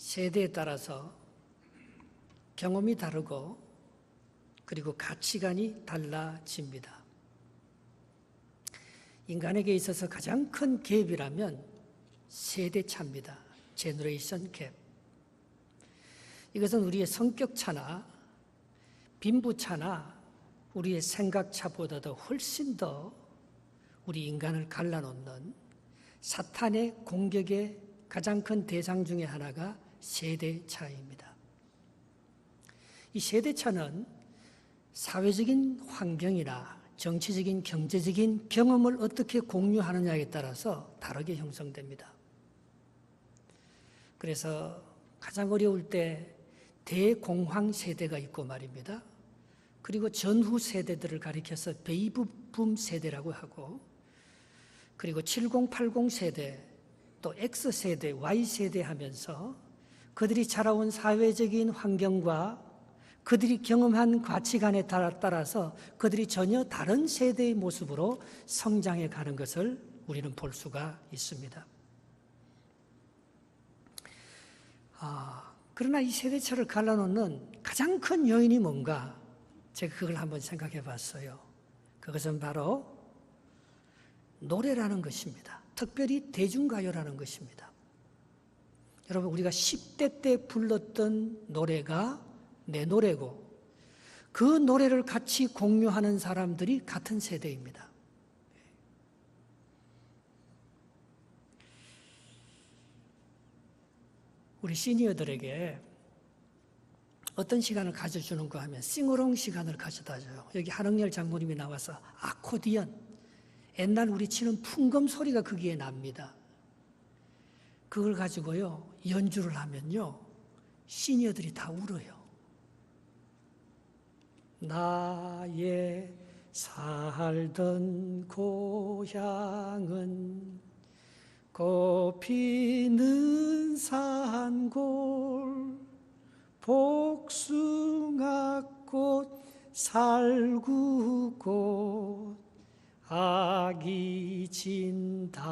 세대에 따라서 경험이 다르고 그리고 가치관이 달라집니다. 인간에게 있어서 가장 큰 갭이라면 세대차입니다. 제너레이션 갭. 이것은 우리의 성격차나 빈부차나 우리의 생각차보다도 훨씬 더 우리 인간을 갈라놓는 사탄의 공격의 가장 큰 대상 중에 하나가 세대차입니다. 이 세대차는 사회적인 환경이나 정치적인, 경제적인 경험을 어떻게 공유하느냐에 따라서 다르게 형성됩니다. 그래서 가장 어려울 때 대공황 세대가 있고 말입니다. 그리고 전후 세대들을 가리켜서 베이비붐 세대라고 하고, 그리고 70, 80 세대, 또 X세대, Y세대 하면서 그들이 자라온 사회적인 환경과 그들이 경험한 가치관에 따라서 그들이 전혀 다른 세대의 모습으로 성장해 가는 것을 우리는 볼 수가 있습니다. 그러나 이 세대차를 갈라놓는 가장 큰 요인이 뭔가, 제가 그걸 한번 생각해 봤어요. 그것은 바로 노래라는 것입니다. 특별히 대중가요라는 것입니다. 여러분, 우리가 10대 때 불렀던 노래가 내 노래고 그 노래를 같이 공유하는 사람들이 같은 세대입니다. 우리 시니어들에게 어떤 시간을 가져주는가 하면 싱어롱 시간을 가져다 줘요. 여기 한흥열 장모님이 나와서 아코디언, 옛날 우리 치는 풍금 소리가 거기에 납니다. 그걸 가지고요 연주를 하면요 시니어들이 다 울어요. 나의 살던 고향은 꽃피는 산골, 복숭아꽃, 살구꽃, 아기 진달래,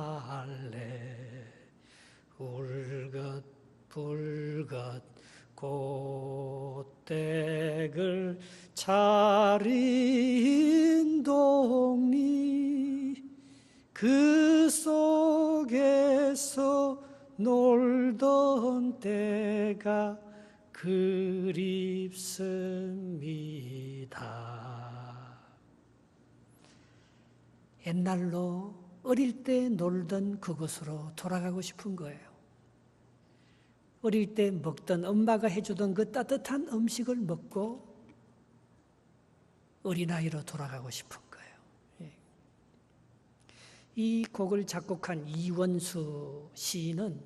울긋불긋 꽃댁을 차린 동리, 그 속에서 놀던 때가 그립습니다. 옛날로 어릴 때 놀던 그곳으로 돌아가고 싶은 거예요. 어릴 때 먹던 엄마가 해주던 그 따뜻한 음식을 먹고 어린아이로 돌아가고 싶은 거예요. 이 곡을 작곡한 이원수 시인은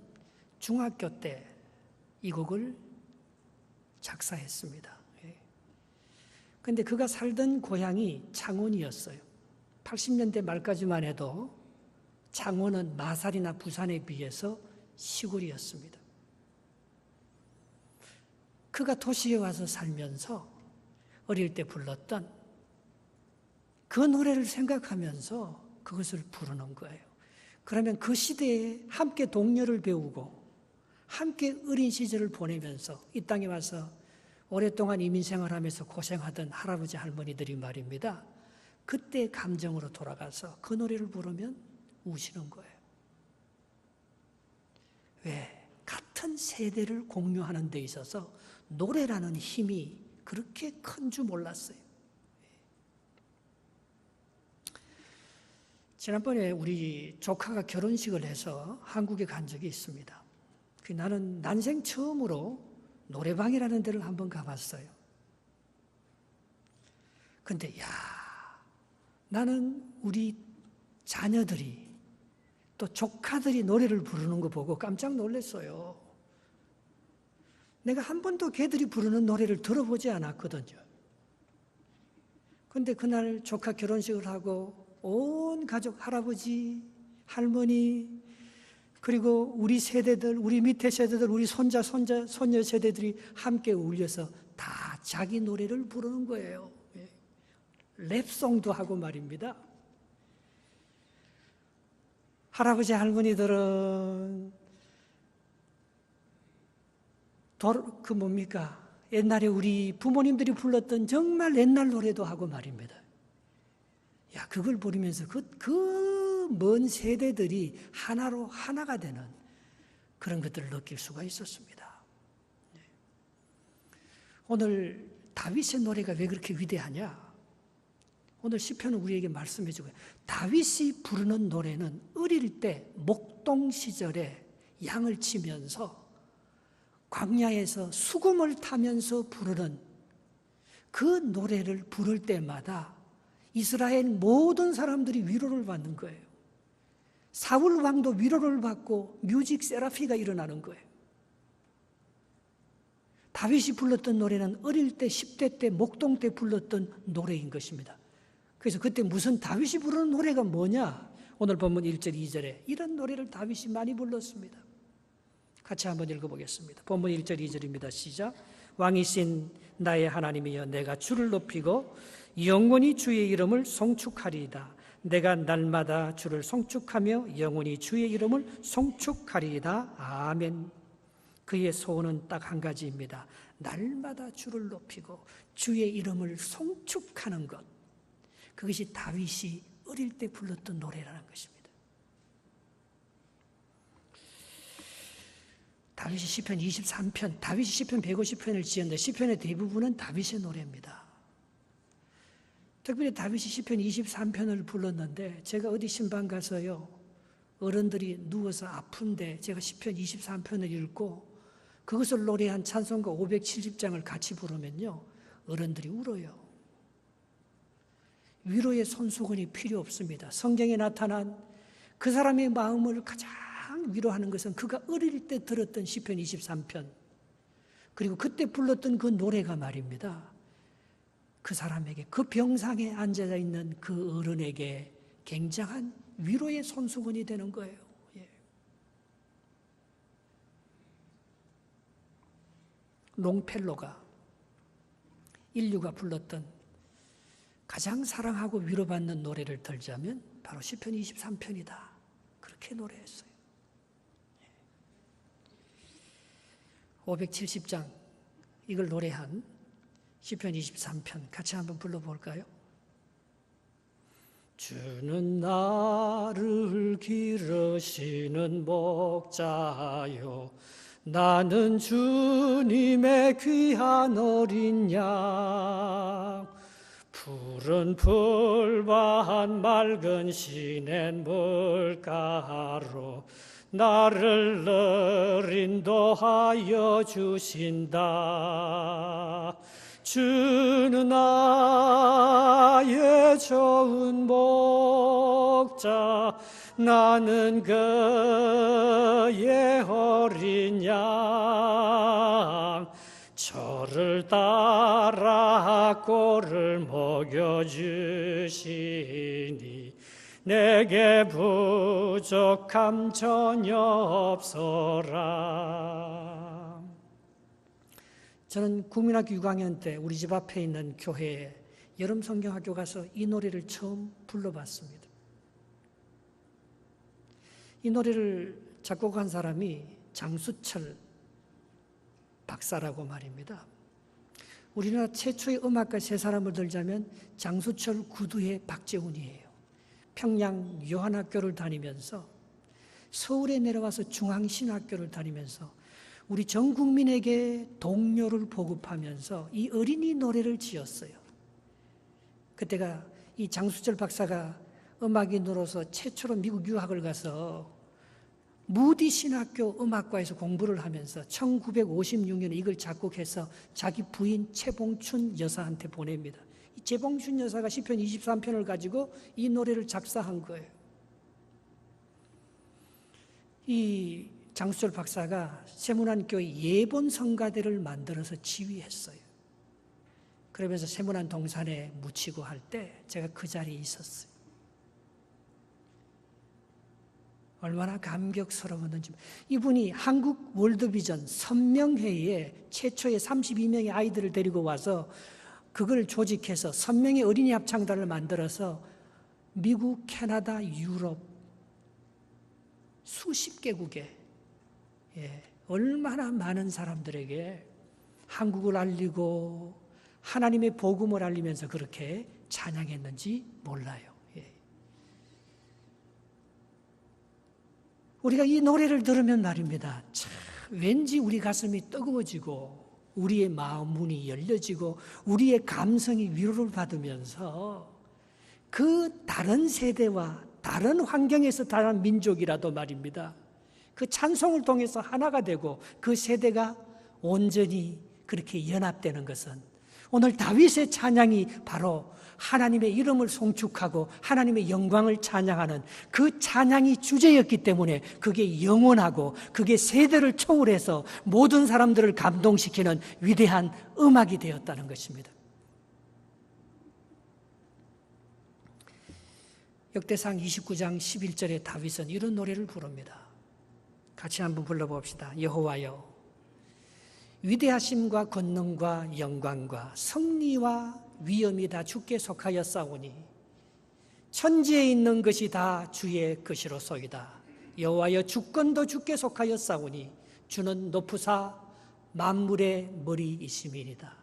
중학교 때 이 곡을 작사했습니다. 그런데 그가 살던 고향이 창원이었어요. 80년대 말까지만 해도 창원은 마살이나 부산에 비해서 시골이었습니다. 그가 도시에 와서 살면서 어릴 때 불렀던 그 노래를 생각하면서 그것을 부르는 거예요. 그러면 그 시대에 함께 동요를 배우고 함께 어린 시절을 보내면서 이 땅에 와서 오랫동안 이민생활하면서 고생하던 할아버지 할머니들이 말입니다. 그때 감정으로 돌아가서 그 노래를 부르면 우시는 거예요. 왜? 같은 세대를 공유하는 데 있어서 노래라는 힘이 그렇게 큰 줄 몰랐어요. 지난번에 우리 조카가 결혼식을 해서 한국에 간 적이 있습니다. 나는 난생 처음으로 노래방이라는 데를 한번 가봤어요. 근데 나는 우리 자녀들이 또 조카들이 노래를 부르는 거 보고 깜짝 놀랐어요. 내가 한 번도 걔들이 부르는 노래를 들어보지 않았거든요. 근데 그날 조카 결혼식을 하고 온 가족, 할아버지, 할머니, 그리고 우리 세대들, 우리 밑에 세대들, 우리 손자, 손녀 세대들이 함께 울려서 다 자기 노래를 부르는 거예요. 랩송도 하고 말입니다. 할아버지, 할머니들은 그 뭡니까? 옛날에 우리 부모님들이 불렀던 정말 옛날 노래도 하고 말입니다. 야, 그걸 부르면서 그 먼 세대들이 하나가 되는 그런 것들을 느낄 수가 있었습니다. 오늘 다윗의 노래가 왜 그렇게 위대하냐? 오늘 시편은 우리에게 말씀해 주고요. 다윗이 부르는 노래는 어릴 때 목동 시절에 양을 치면서 광야에서 수금을 타면서 부르는 그 노래를 부를 때마다 이스라엘 모든 사람들이 위로를 받는 거예요. 사울 왕도 위로를 받고 뮤직 세라피가 일어나는 거예요. 다윗이 불렀던 노래는 어릴 때 10대 때 목동 때 불렀던 노래인 것입니다. 그래서 그때 무슨 다윗이 부르는 노래가 뭐냐? 오늘 본문 1절 2절에 이런 노래를 다윗이 많이 불렀습니다. 같이 한번 읽어보겠습니다. 본문 1절 2절입니다. 시작. 왕이신 나의 하나님이여 내가 주를 높이고 영원히 주의 이름을 송축하리이다. 내가 날마다 주를 송축하며 영원히 주의 이름을 송축하리이다. 아멘. 그의 소원은 딱 한 가지입니다. 날마다 주를 높이고 주의 이름을 송축하는 것. 그것이 다윗이 어릴 때 불렀던 노래라는 것입니다. 다윗이 시편 23편, 다윗이 시편 150편을 지었는데 시편의 대부분은 다윗의 노래입니다. 특별히 다윗이 시편 23편을 불렀는데 제가 어디 신방 가서요 어른들이 누워서 아픈데 제가 시편 23편을 읽고 그것을 노래한 찬송가 570장을 같이 부르면요 어른들이 울어요. 위로의 손수건이 필요 없습니다. 성경에 나타난 그 사람의 마음을 가장 위로하는 것은 그가 어릴 때 들었던 시편 23편 그리고 그때 불렀던 그 노래가 말입니다. 그 사람에게 그 병상에 앉아 있는 그 어른에게 굉장한 위로의 손수건이 되는 거예요. 예. 롱펠로가 인류가 불렀던 가장 사랑하고 위로받는 노래를 들자면 바로 시편 23편이다. 그렇게 노래했어요. 570장 이걸 노래한 시편 23편 같이 한번 불러볼까요? 주는 나를 기르시는 목자요 나는 주님의 귀한 어린 양 푸른 풀밭 맑은 시냇 물가로 나를 늘 인도하여 주신다. 주는 나의 좋은 목자 나는 그의 어린 양 저를 따라 꼴을 먹여주시니 내게 부족함 전혀 없어라. 저는 국민학교 6학년 때 우리 집 앞에 있는 교회에 여름 성경학교 가서 이 노래를 처음 불러봤습니다. 이 노래를 작곡한 사람이 장수철 박사라고 말입니다. 우리나라 최초의 음악가 세 사람을 들자면 장수철, 구두의 박재훈이에요. 평양 요한학교를 다니면서 서울에 내려와서 중앙신학교를 다니면서 우리 전 국민에게 동요를 보급하면서 이 어린이 노래를 지었어요. 그때가 이 장수철 박사가 음악인으로서 최초로 미국 유학을 가서 무디 신학교 음악과에서 공부를 하면서 1956년에 이걸 작곡해서 자기 부인 최봉춘 여사한테 보냅니다. 이 최봉춘 여사가 시편 23편을 가지고 이 노래를 작사한 거예요. 이 장수철 박사가 세문안교회 예본 성가대를 만들어서 지휘했어요. 그러면서 세문안 동산에 묻히고 할 때 제가 그 자리에 있었어요. 얼마나 감격스러웠는지. 이분이 한국 월드비전 선명회의에 최초의 32명의 아이들을 데리고 와서 그걸 조직해서 선명의 어린이 합창단을 만들어서 미국, 캐나다, 유럽 수십 개국에 얼마나 많은 사람들에게 한국을 알리고 하나님의 복음을 알리면서 그렇게 찬양했는지 몰라요. 예. 우리가 이 노래를 들으면 말입니다. 참 왠지 우리 가슴이 뜨거워지고 우리의 마음 문이 열려지고 우리의 감성이 위로를 받으면서 그 다른 세대와 다른 환경에서 다른 민족이라도 말입니다. 그 찬송을 통해서 하나가 되고 그 세대가 온전히 그렇게 연합되는 것은 오늘 다윗의 찬양이 바로 하나님의 이름을 송축하고 하나님의 영광을 찬양하는 그 찬양이 주제였기 때문에 그게 영원하고 그게 세대를 초월해서 모든 사람들을 감동시키는 위대한 음악이 되었다는 것입니다. 역대상 29장 11절에 다윗은 이런 노래를 부릅니다. 같이 한번 불러봅시다. 여호와여, 위대하심과 권능과 영광과 승리와 위엄이 다 주께 속하였사오니 천지에 있는 것이 다 주의 것이로소이다. 여호와여, 주권도 주께 속하였사오니 주는 높으사 만물의 머리이심이니이다.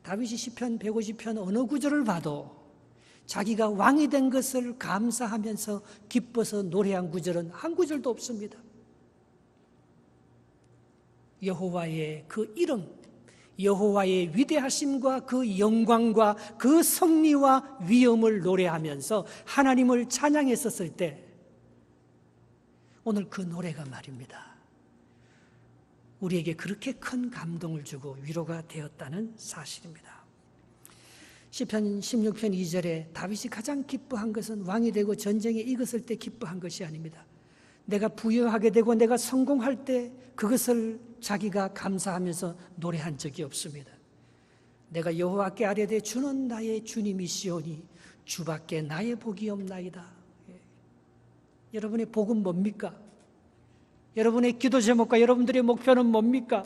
다윗이 시편 150편 어느 구절을 봐도 자기가 왕이 된 것을 감사하면서 기뻐서 노래한 구절은 한 구절도 없습니다. 여호와의 그 이름, 여호와의 위대하심과 그 영광과 그 승리와 위엄을 노래하면서 하나님을 찬양했었을 때 오늘 그 노래가 말입니다. 우리에게 그렇게 큰 감동을 주고 위로가 되었다는 사실입니다. 시편 16편 2절에 다윗이 가장 기뻐한 것은 왕이 되고 전쟁에 이겼을 때 기뻐한 것이 아닙니다. 내가 부여하게 되고 내가 성공할 때 그것을 자기가 감사하면서 노래한 적이 없습니다. 내가 여호와께 아뢰되 주는 나의 주님이시오니 주밖에 나의 복이 없나이다. 여러분의 복은 뭡니까? 여러분의 기도 제목과 여러분들의 목표는 뭡니까?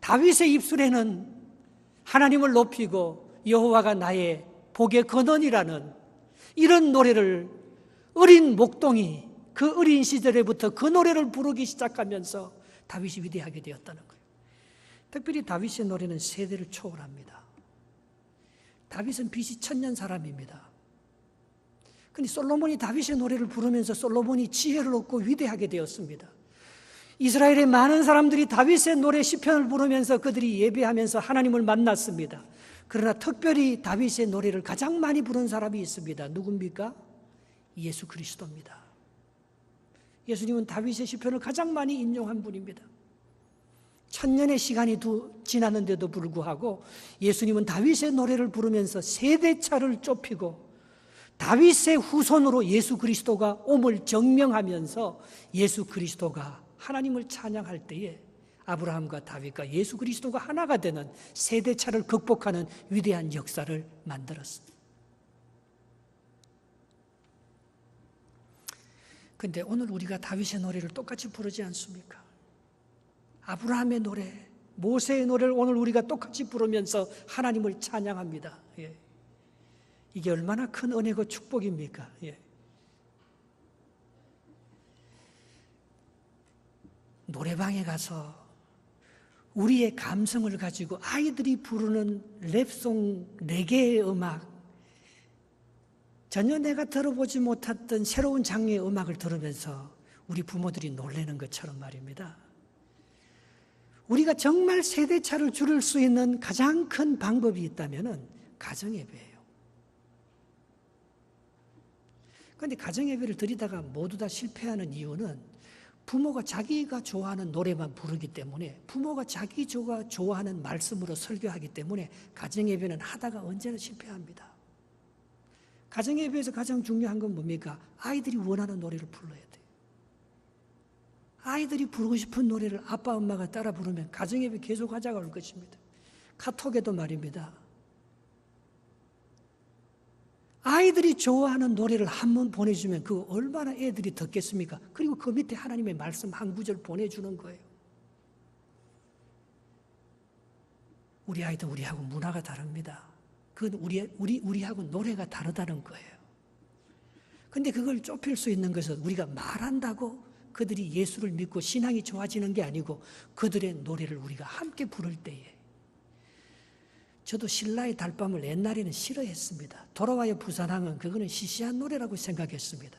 다윗의 입술에는 하나님을 높이고 여호와가 나의 복의 근원이라는 이런 노래를 어린 목동이 그 어린 시절에부터 그 노래를 부르기 시작하면서 다윗이 위대하게 되었다는 거예요. 특별히 다윗의 노래는 세대를 초월합니다. 다윗은 BC 1000년 사람입니다. 그런데 솔로몬이 다윗의 노래를 부르면서 솔로몬이 지혜를 얻고 위대하게 되었습니다. 이스라엘의 많은 사람들이 다윗의 노래 시편을 부르면서 그들이 예배하면서 하나님을 만났습니다. 그러나 특별히 다윗의 노래를 가장 많이 부른 사람이 있습니다. 누굽니까? 예수 그리스도입니다. 예수님은 다윗의 시편을 가장 많이 인용한 분입니다. 1000년의 시간이 지났는데도 불구하고 예수님은 다윗의 노래를 부르면서 세대차를 좁히고 다윗의 후손으로 예수 그리스도가 옴을 증명하면서 예수 그리스도가 하나님을 찬양할 때에 아브라함과 다윗과 예수 그리스도가 하나가 되는 세대차를 극복하는 위대한 역사를 만들었습니다. 그런데 오늘 우리가 다윗의 노래를 똑같이 부르지 않습니까? 아브라함의 노래, 모세의 노래를 오늘 우리가 똑같이 부르면서 하나님을 찬양합니다. 예. 이게 얼마나 큰 은혜고 축복입니까? 예. 노래방에 가서 우리의 감성을 가지고 아이들이 부르는 랩송, 레게의 음악, 전혀 내가 들어보지 못했던 새로운 장르의 음악을 들으면서 우리 부모들이 놀라는 것처럼 말입니다. 우리가 정말 세대차를 줄일 수 있는 가장 큰 방법이 있다면 가정예배예요. 그런데 가정예배를 드리다가 모두 다 실패하는 이유는 부모가 자기가 좋아하는 노래만 부르기 때문에, 부모가 자기가 좋아하는 말씀으로 설교하기 때문에 가정예배는 하다가 언제나 실패합니다. 가정예배에서 가장 중요한 건 뭡니까? 아이들이 원하는 노래를 불러야 돼요. 아이들이 부르고 싶은 노래를 아빠 엄마가 따라 부르면 가정예배 계속 하자가 올 것입니다. 카톡에도 말입니다. 아이들이 좋아하는 노래를 한번 보내주면 그거 얼마나 애들이 듣겠습니까? 그리고 그 밑에 하나님의 말씀 한 구절 보내주는 거예요. 우리 아이들 우리하고 문화가 다릅니다. 그건 우리하고 노래가 다르다는 거예요. 그런데 그걸 좁힐 수 있는 것은 우리가 말한다고 그들이 예수를 믿고 신앙이 좋아지는 게 아니고 그들의 노래를 우리가 함께 부를 때에, 저도 신라의 달밤을 옛날에는 싫어했습니다. 돌아와요 부산항은 그거는 시시한 노래라고 생각했습니다.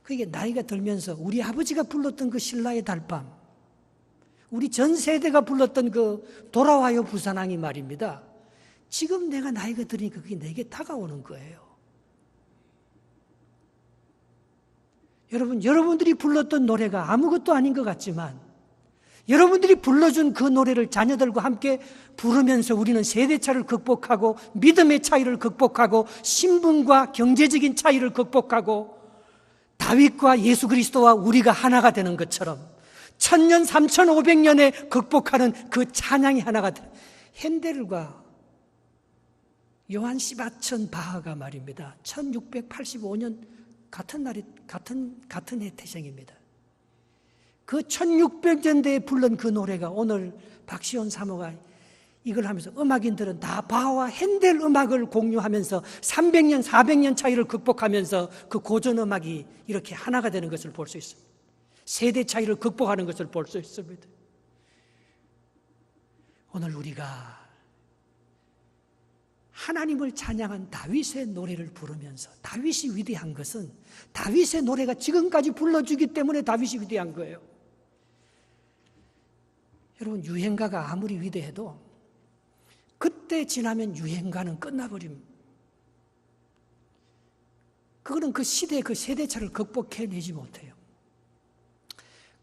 그게 나이가 들면서 우리 아버지가 불렀던 그 신라의 달밤, 우리 전 세대가 불렀던 그 돌아와요 부산항이 말입니다. 지금 내가 나이가 들으니까 그게 내게 다가오는 거예요. 여러분들이 불렀던 노래가 아무것도 아닌 것 같지만 여러분들이 불러준 그 노래를 자녀들과 함께 부르면서 우리는 세대차를 극복하고 믿음의 차이를 극복하고 신분과 경제적인 차이를 극복하고 다윗과 예수 그리스도와 우리가 하나가 되는 것처럼 1000년, 3500년에 극복하는 그 찬양이 하나가 되는, 핸델과 요한 시바천 바하가 말입니다. 1685년 같은 날이 같은 해 태생입니다. 그 1600년대에 불른 그 노래가 오늘 박시온 사모가 이걸 하면서 음악인들은 다 바하와 핸델 음악을 공유하면서 300년, 400년 차이를 극복하면서 그 고전 음악이 이렇게 하나가 되는 것을 볼 수 있습니다. 세대 차이를 극복하는 것을 볼 수 있습니다. 오늘 우리가 하나님을 찬양한 다윗의 노래를 부르면서, 다윗이 위대한 것은 다윗의 노래가 지금까지 불러주기 때문에 다윗이 위대한 거예요. 여러분, 유행가가 아무리 위대해도 그때 지나면 유행가는 끝나버립니다. 그거는 그 시대의 그 세대차를 극복해내지 못해요.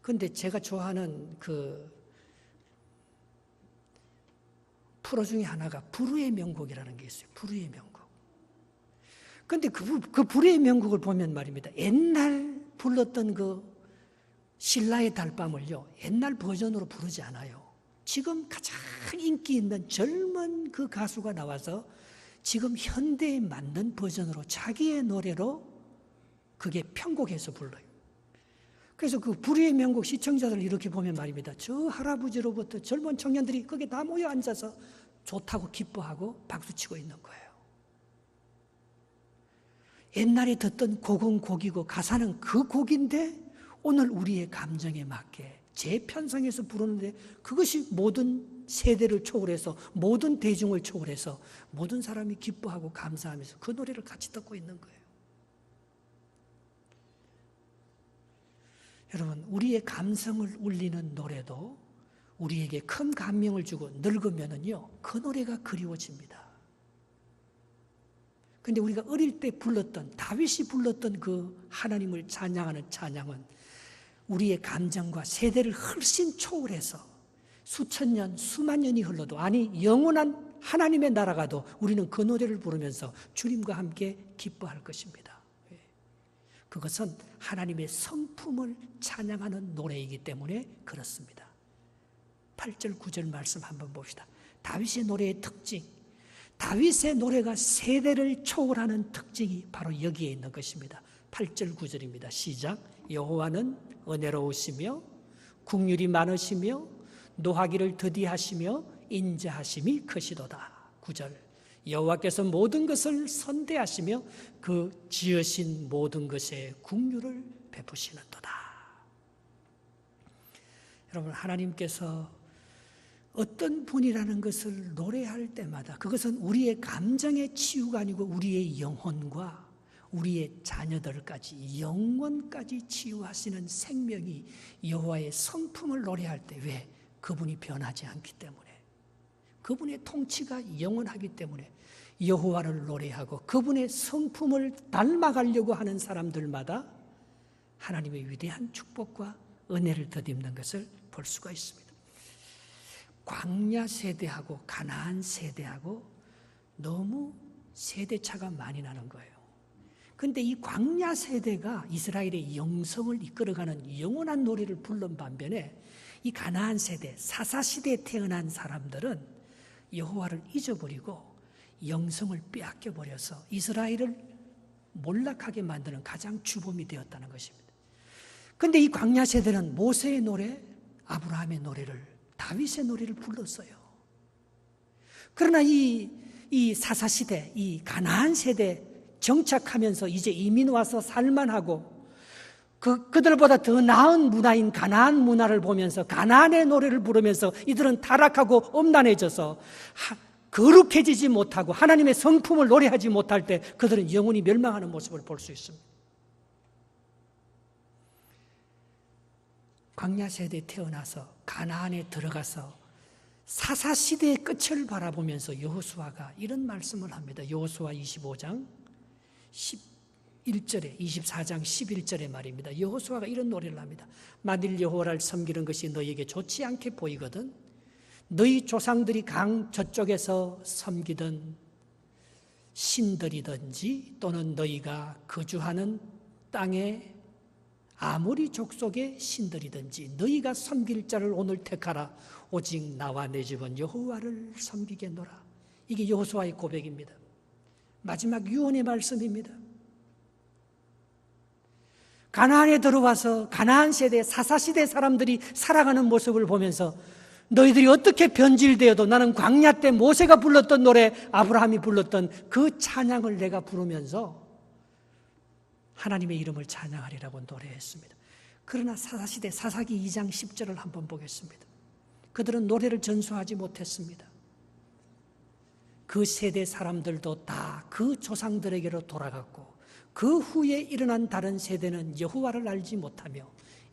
그런데 제가 좋아하는 그 프로 중에 하나가 불후의 명곡이라는 게 있어요. 불후의 명곡. 그런데 그 불후의 명곡을 보면 말입니다. 옛날 불렀던 그 신라의 달밤을요, 옛날 버전으로 부르지 않아요. 지금 가장 인기 있는 젊은 그 가수가 나와서 지금 현대에 맞는 버전으로 자기의 노래로 그게 편곡해서 불러요. 그래서 그 불후의 명곡 시청자들 이렇게 보면 말입니다. 저 할아버지로부터 젊은 청년들이 거기에 다 모여 앉아서 좋다고 기뻐하고 박수치고 있는 거예요. 옛날에 듣던 곡은 곡이고 가사는 그 곡인데 오늘 우리의 감정에 맞게 재편성해서 부르는데 그것이 모든 세대를 초월해서 모든 대중을 초월해서 모든 사람이 기뻐하고 감사하면서 그 노래를 같이 듣고 있는 거예요. 여러분, 우리의 감성을 울리는 노래도 우리에게 큰 감명을 주고 늙으면은요, 그 노래가 그리워집니다. 그런데 우리가 어릴 때 불렀던, 다윗이 불렀던 그 하나님을 찬양하는 찬양은 우리의 감정과 세대를 훨씬 초월해서 수천 년, 수만 년이 흘러도, 아니 영원한 하나님의 나라가도 우리는 그 노래를 부르면서 주님과 함께 기뻐할 것입니다. 그것은 하나님의 성품을 찬양하는 노래이기 때문에 그렇습니다. 8절, 9절 말씀 한번 봅시다. 다윗의 노래의 특징, 다윗의 노래가 세대를 초월하는 특징이 바로 여기에 있는 것입니다. 8절, 9절입니다. 시작. 여호와는 은혜로우시며 국률이 많으시며 노하기를 더디하시며 인자하심이 크시도다. 9절. 여호와께서 모든 것을 선대하시며 그 지으신 모든 것에 국률을 베푸시는도다. 여러분, 하나님께서 어떤 분이라는 것을 노래할 때마다 그것은 우리의 감정의 치유가 아니고 우리의 영혼과 우리의 자녀들까지 영원까지 치유하시는 생명이 여호와의 성품을 노래할 때, 왜? 그분이 변하지 않기 때문에, 그분의 통치가 영원하기 때문에 여호와를 노래하고 그분의 성품을 닮아가려고 하는 사람들마다 하나님의 위대한 축복과 은혜를 덧입는 것을 볼 수가 있습니다. 광야 세대하고 가나안 세대하고 너무 세대차가 많이 나는 거예요. 그런데 이 광야 세대가 이스라엘의 영성을 이끌어가는 영원한 노래를 부른 반면에 이 가나안 세대, 사사시대에 태어난 사람들은 여호와를 잊어버리고 영성을 빼앗겨버려서 이스라엘을 몰락하게 만드는 가장 주범이 되었다는 것입니다. 그런데 이 광야 세대는 모세의 노래, 아브라함의 노래를, 다윗의 노래를 불렀어요. 그러나 이 사사시대, 이 가나안 세대 정착하면서 이제 이민 와서 살만하고 그들보다 더 나은 문화인 가나안 문화를 보면서 가나안의 노래를 부르면서 이들은 타락하고 엄난해져서 거룩해지지 못하고 하나님의 성품을 노래하지 못할 때 그들은 영원히 멸망하는 모습을 볼 수 있습니다. 광야 세대에 태어나서 가나안에 들어가서 사사시대의 끝을 바라보면서 여호수아가 이런 말씀을 합니다. 여호수아 25장 11절에 24장 11절에 말입니다. 여호수아가 이런 노래를 합니다. 만일 여호와를 섬기는 것이 너희에게 좋지 않게 보이거든 너희 조상들이 강 저쪽에서 섬기던 신들이든지 또는 너희가 거주하는 땅에 아무리 족속의 신들이든지 너희가 섬길 자를 오늘 택하라. 오직 나와 내 집은 여호와를 섬기겠노라. 이게 여호수아의 고백입니다. 마지막 유언의 말씀입니다. 가나안에 들어와서 가나안 세대, 사사시대 사람들이 살아가는 모습을 보면서 너희들이 어떻게 변질되어도 나는 광야 때 모세가 불렀던 노래, 아브라함이 불렀던 그 찬양을 내가 부르면서 하나님의 이름을 찬양하리라고 노래했습니다. 그러나 사사시대 사사기 2장 10절을 한번 보겠습니다. 그들은 노래를 전수하지 못했습니다. 그 세대 사람들도 다 그 조상들에게로 돌아갔고 그 후에 일어난 다른 세대는 여호와를 알지 못하며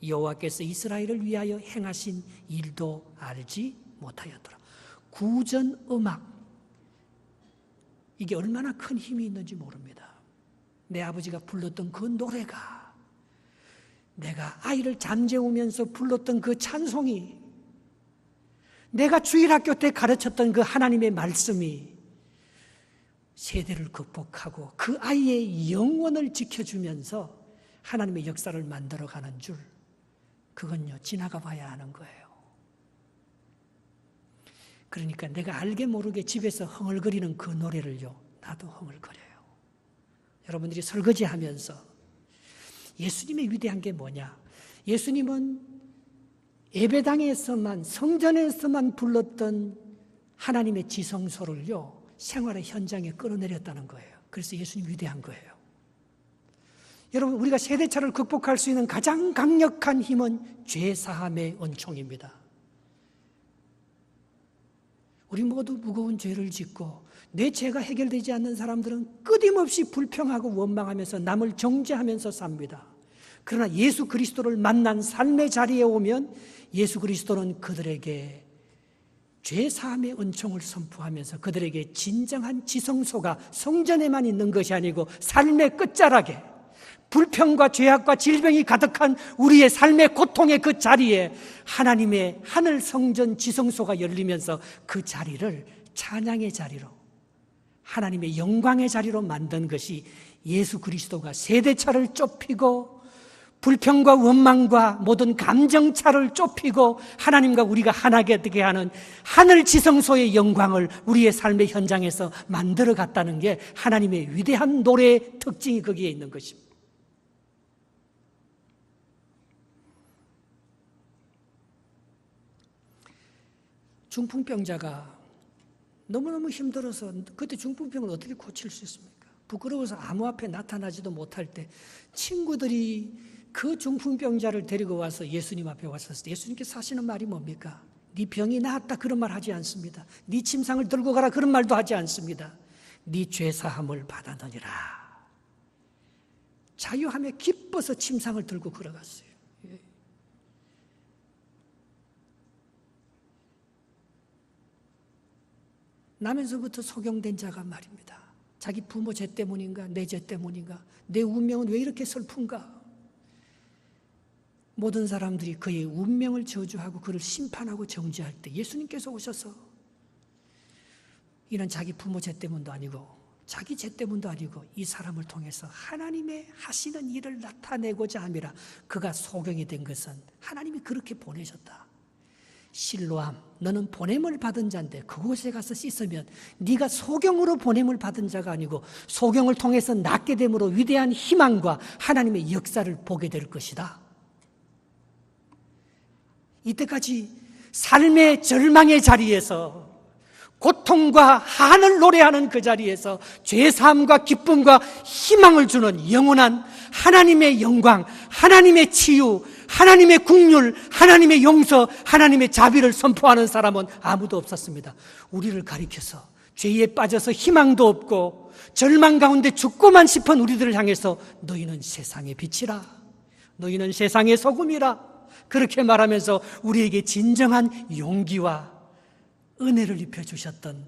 여호와께서 이스라엘을 위하여 행하신 일도 알지 못하였더라. 구전 음악, 이게 얼마나 큰 힘이 있는지 모릅니다. 내 아버지가 불렀던 그 노래가, 내가 아이를 잠재우면서 불렀던 그 찬송이, 내가 주일학교 때 가르쳤던 그 하나님의 말씀이 세대를 극복하고 그 아이의 영혼을 지켜주면서 하나님의 역사를 만들어가는 줄, 그건요 지나가 봐야 하는 거예요. 그러니까 내가 알게 모르게 집에서 흥얼거리는 그 노래를요 나도 흥얼거려요. 여러분들이 설거지하면서 예수님의 위대한 게 뭐냐? 예수님은 예배당에서만, 성전에서만 불렀던 하나님의 지성소를요 생활의 현장에 끌어내렸다는 거예요. 그래서 예수님 위대한 거예요. 여러분, 우리가 세대차를 극복할 수 있는 가장 강력한 힘은 죄사함의 은총입니다. 우리 모두 무거운 죄를 짓고 내 죄가 해결되지 않는 사람들은 끊임없이 불평하고 원망하면서 남을 정죄하면서 삽니다. 그러나 예수 그리스도를 만난 삶의 자리에 오면 예수 그리스도는 그들에게 죄사함의 은총을 선포하면서 그들에게 진정한 지성소가 성전에만 있는 것이 아니고 삶의 끝자락에 불평과 죄악과 질병이 가득한 우리의 삶의 고통의 그 자리에 하나님의 하늘 성전 지성소가 열리면서 그 자리를 찬양의 자리로, 하나님의 영광의 자리로 만든 것이 예수 그리스도가 세대차를 좁히고 불평과 원망과 모든 감정차를 좁히고 하나님과 우리가 하나게 되게 하는 하늘 지성소의 영광을 우리의 삶의 현장에서 만들어 갔다는 게 하나님의 위대한 노래의 특징이 거기에 있는 것입니다. 중풍병자가 너무너무 힘들어서 그때 중풍병을 어떻게 고칠 수 있습니까? 부끄러워서 아무 앞에 나타나지도 못할 때 친구들이 그 중풍병자를 데리고 와서 예수님 앞에 왔었을 때 예수님께서 하시는 말이 뭡니까? 네 병이 나았다 그런 말 하지 않습니다. 네 침상을 들고 가라 그런 말도 하지 않습니다. 네 죄사함을 받았느니라. 자유하며 기뻐서 침상을 들고 걸어갔어요. 나면서부터 소경된 자가 말입니다. 자기 부모 죄 때문인가 내 죄 때문인가 내 운명은 왜 이렇게 슬픈가. 모든 사람들이 그의 운명을 저주하고 그를 심판하고 정죄할 때 예수님께서 오셔서 이는 자기 부모 죄 때문도 아니고 자기 죄 때문도 아니고 이 사람을 통해서 하나님의 하시는 일을 나타내고자 함이라. 그가 소경이 된 것은 하나님이 그렇게 보내셨다. 실로암, 너는 보냄을 받은 자인데 그곳에 가서 씻으면 네가 소경으로 보냄을 받은 자가 아니고 소경을 통해서 낫게 됨으로 위대한 희망과 하나님의 역사를 보게 될 것이다. 이때까지 삶의 절망의 자리에서 고통과 한을 노래하는 그 자리에서 죄사함과 기쁨과 희망을 주는 영원한 하나님의 영광, 하나님의 치유, 하나님의 긍휼, 하나님의 용서, 하나님의 자비를 선포하는 사람은 아무도 없었습니다. 우리를 가리켜서 죄에 빠져서 희망도 없고 절망 가운데 죽고만 싶은 우리들을 향해서 너희는 세상의 빛이라, 너희는 세상의 소금이라, 그렇게 말하면서 우리에게 진정한 용기와 은혜를 입혀주셨던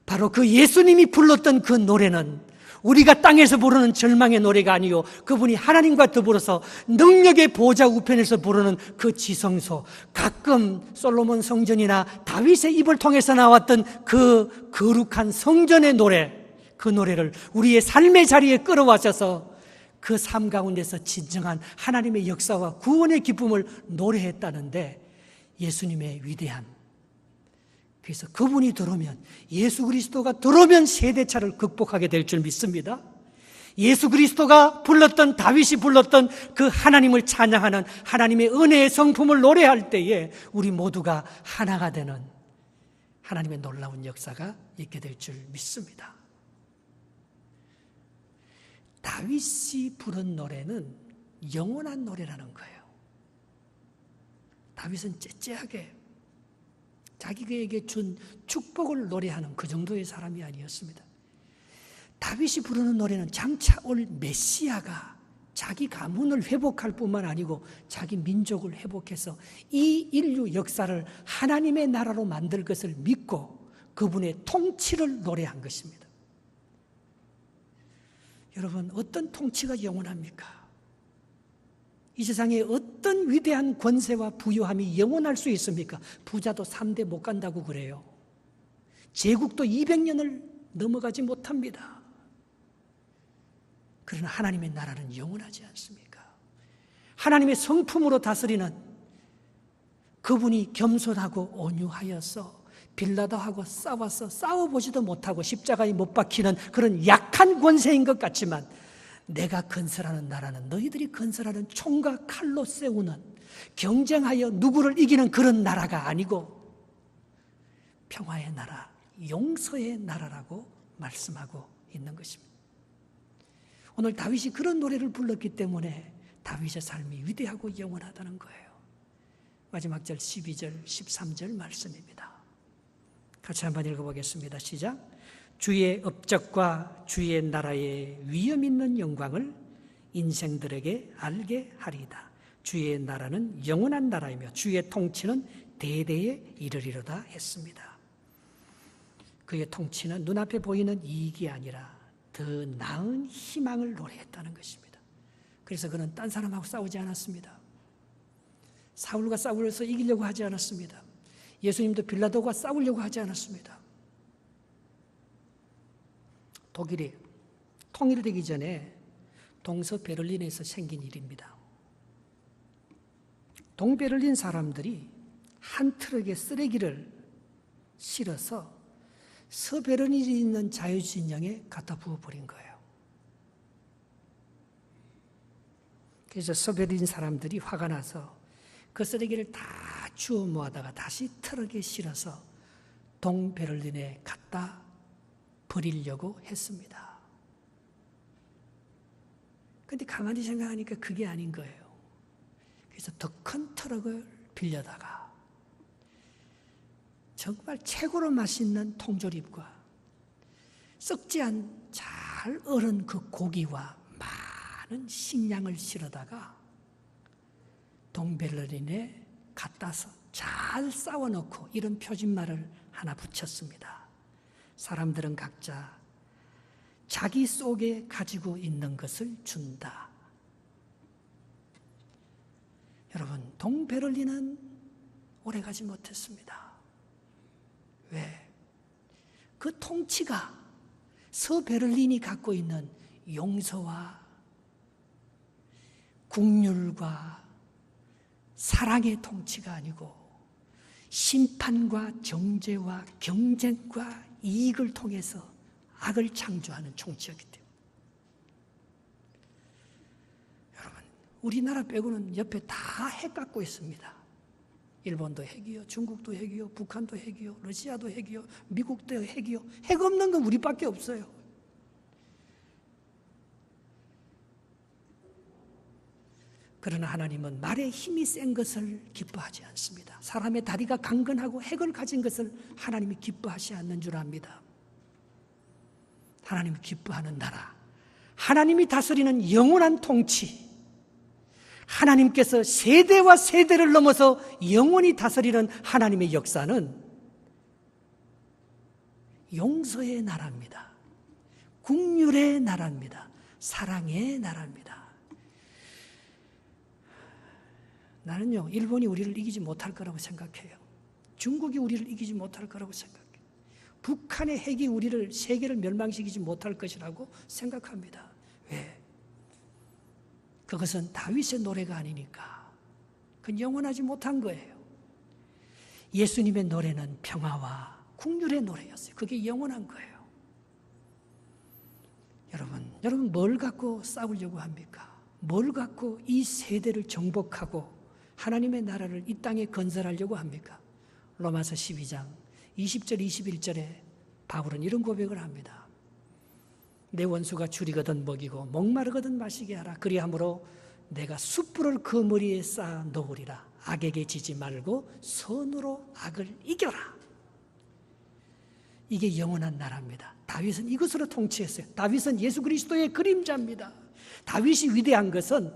바로 그 예수님이 불렀던 그 노래는 우리가 땅에서 부르는 절망의 노래가 아니요, 그분이 하나님과 더불어서 능력의 보좌 우편에서 부르는 그 지성소, 가끔 솔로몬 성전이나 다윗의 입을 통해서 나왔던 그 거룩한 성전의 노래, 그 노래를 우리의 삶의 자리에 끌어와셔서 그 삶 가운데서 진정한 하나님의 역사와 구원의 기쁨을 노래했다는데, 예수님의 위대함, 그래서 그분이 들어오면, 예수 그리스도가 들어오면 세대차를 극복하게 될 줄 믿습니다. 예수 그리스도가 불렀던, 다윗이 불렀던 그 하나님을 찬양하는 하나님의 은혜의 성품을 노래할 때에 우리 모두가 하나가 되는 하나님의 놀라운 역사가 있게 될 줄 믿습니다. 다윗이 부른 노래는 영원한 노래라는 거예요. 다윗은 째째하게 자기에게 준 축복을 노래하는 그 정도의 사람이 아니었습니다. 다윗이 부르는 노래는 장차 올 메시아가 자기 가문을 회복할 뿐만 아니고 자기 민족을 회복해서 이 인류 역사를 하나님의 나라로 만들 것을 믿고 그분의 통치를 노래한 것입니다. 여러분, 어떤 통치가 영원합니까? 이 세상에 어떤 위대한 권세와 부유함이 영원할 수 있습니까? 부자도 3대 못 간다고 그래요. 제국도 200년을 넘어가지 못합니다. 그러나 하나님의 나라는 영원하지 않습니까? 하나님의 성품으로 다스리는 그분이 겸손하고 온유하여서 빌라도하고 싸워서 싸워보지도 못하고 십자가에 못 박히는 그런 약한 권세인 것 같지만, 내가 건설하는 나라는 너희들이 건설하는 총과 칼로 세우는, 경쟁하여 누구를 이기는 그런 나라가 아니고 평화의 나라, 용서의 나라라고 말씀하고 있는 것입니다. 오늘 다윗이 그런 노래를 불렀기 때문에 다윗의 삶이 위대하고 영원하다는 거예요. 마지막 절 12절 13절 말씀입니다. 같이 한번 읽어보겠습니다. 시작. 주의 업적과 주의 나라의 위엄 있는 영광을 인생들에게 알게 하리이다. 주의 나라는 영원한 나라이며 주의 통치는 대대에 이르리로다 했습니다. 그의 통치는 눈앞에 보이는 이익이 아니라 더 나은 희망을 노래했다는 것입니다. 그래서 그는 딴 사람하고 싸우지 않았습니다. 사울과 싸우려서 이기려고 하지 않았습니다. 예수님도 빌라도와 싸우려고 하지 않았습니다. 독일이 통일되기 전에 동서베를린에서 생긴 일입니다. 동베를린 사람들이 한 트럭에 쓰레기를 실어서 서베를린에 있는 자유진영에 갖다 부어버린 거예요. 그래서 서베를린 사람들이 화가 나서 그 쓰레기를 다 주워 모아다가 다시 트럭에 실어서 동베를린에 갖다 버리려고 했습니다. 그런데 가만히 생각하니까 그게 아닌 거예요. 그래서 더 큰 트럭을 빌려다가 정말 최고로 맛있는 통조림과 썩지 않은 잘 얼은 그 고기와 많은 식량을 실어다가 동베를린에 갖다서 잘 쌓아놓고 이런 표진말을 하나 붙였습니다. 사람들은 각자 자기 속에 가지고 있는 것을 준다. 여러분, 동베를린은 오래가지 못했습니다. 왜? 그 통치가 서베를린이 갖고 있는 용서와 긍휼과 사랑의 통치가 아니고 심판과 정죄와 경쟁과 이익을 통해서 악을 창조하는 통치였기 때문에, 여러분, 우리나라 빼고는 옆에 다 해깎고 있습니다. 일본도 핵이요, 중국도 핵이요, 북한도 핵이요, 러시아도 핵이요, 미국도 핵이요. 핵 없는 건 우리밖에 없어요. 그러나 하나님은 말에 힘이 센 것을 기뻐하지 않습니다. 사람의 다리가 강건하고 핵을 가진 것을 하나님이 기뻐하지 않는 줄 압니다. 하나님이 기뻐하는 나라, 하나님이 다스리는 영원한 통치, 하나님께서 세대와 세대를 넘어서 영원히 다스리는 하나님의 역사는 용서의 나라입니다. 긍휼의 나라입니다. 사랑의 나라입니다. 나는요, 일본이 우리를 이기지 못할 거라고 생각해요. 중국이 우리를 이기지 못할 거라고 생각해요. 북한의 핵이 우리를, 세계를 멸망시키지 못할 것이라고 생각합니다. 왜? 그것은 다윗의 노래가 아니니까. 그건 영원하지 못한 거예요. 예수님의 노래는 평화와 긍휼의 노래였어요. 그게 영원한 거예요. 여러분 뭘 갖고 싸우려고 합니까? 뭘 갖고 이 세대를 정복하고 하나님의 나라를 이 땅에 건설하려고 합니까? 로마서 12장 20절 21절에 바울은 이런 고백을 합니다. 내 원수가 줄이거든 먹이고 목마르거든 마시게 하라. 그리함으로 내가 숯불을 그 머리에 쌓아 놓으리라. 악에게 지지 말고 선으로 악을 이겨라. 이게 영원한 나라입니다. 다윗은 이것으로 통치했어요. 다윗은 예수 그리스도의 그림자입니다. 다윗이 위대한 것은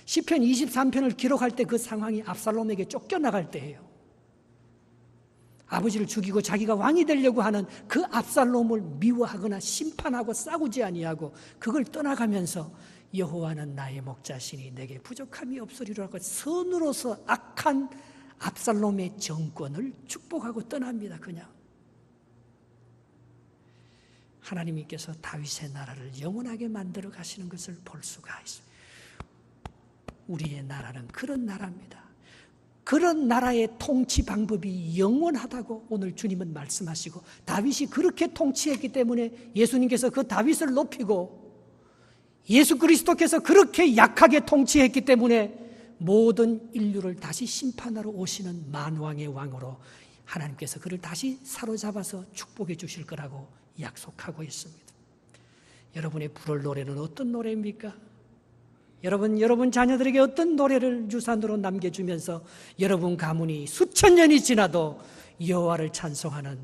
시편 23편을 기록할 때 그 상황이 압살롬에게 쫓겨나갈 때예요. 아버지를 죽이고 자기가 왕이 되려고 하는 그 압살롬을 미워하거나 심판하고 싸우지 아니하고 그걸 떠나가면서 여호와는 나의 목자시니 내게 부족함이 없으리라고 선으로서 악한 압살롬의 정권을 축복하고 떠납니다. 그냥 하나님께서 다윗의 나라를 영원하게 만들어 가시는 것을 볼 수가 있습니다. 우리의 나라는 그런 나라입니다. 그런 나라의 통치 방법이 영원하다고 오늘 주님은 말씀하시고 다윗이 그렇게 통치했기 때문에 예수님께서 그 다윗을 높이고 예수 그리스도께서 그렇게 약하게 통치했기 때문에 모든 인류를 다시 심판하러 오시는 만왕의 왕으로 하나님께서 그를 다시 사로잡아서 축복해 주실 거라고 약속하고 있습니다. 여러분의 부를 노래는 어떤 노래입니까? 여러분 자녀들에게 어떤 노래를 유산으로 남겨주면서 여러분 가문이 수천 년이 지나도 여호와를 찬송하는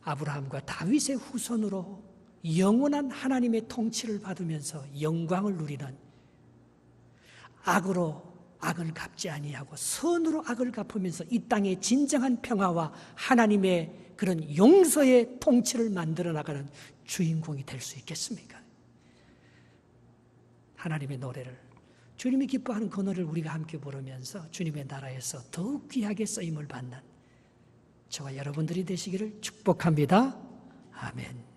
아브라함과 다윗의 후손으로 영원한 하나님의 통치를 받으면서 영광을 누리는 악으로 악을 갚지 아니하고 선으로 악을 갚으면서 이 땅의 진정한 평화와 하나님의 그런 용서의 통치를 만들어 나가는 주인공이 될 수 있겠습니까? 하나님의 노래를, 주님이 기뻐하는 그 노래를 우리가 함께 부르면서 주님의 나라에서 더욱 귀하게 쓰임을 받는 저와 여러분들이 되시기를 축복합니다. 아멘.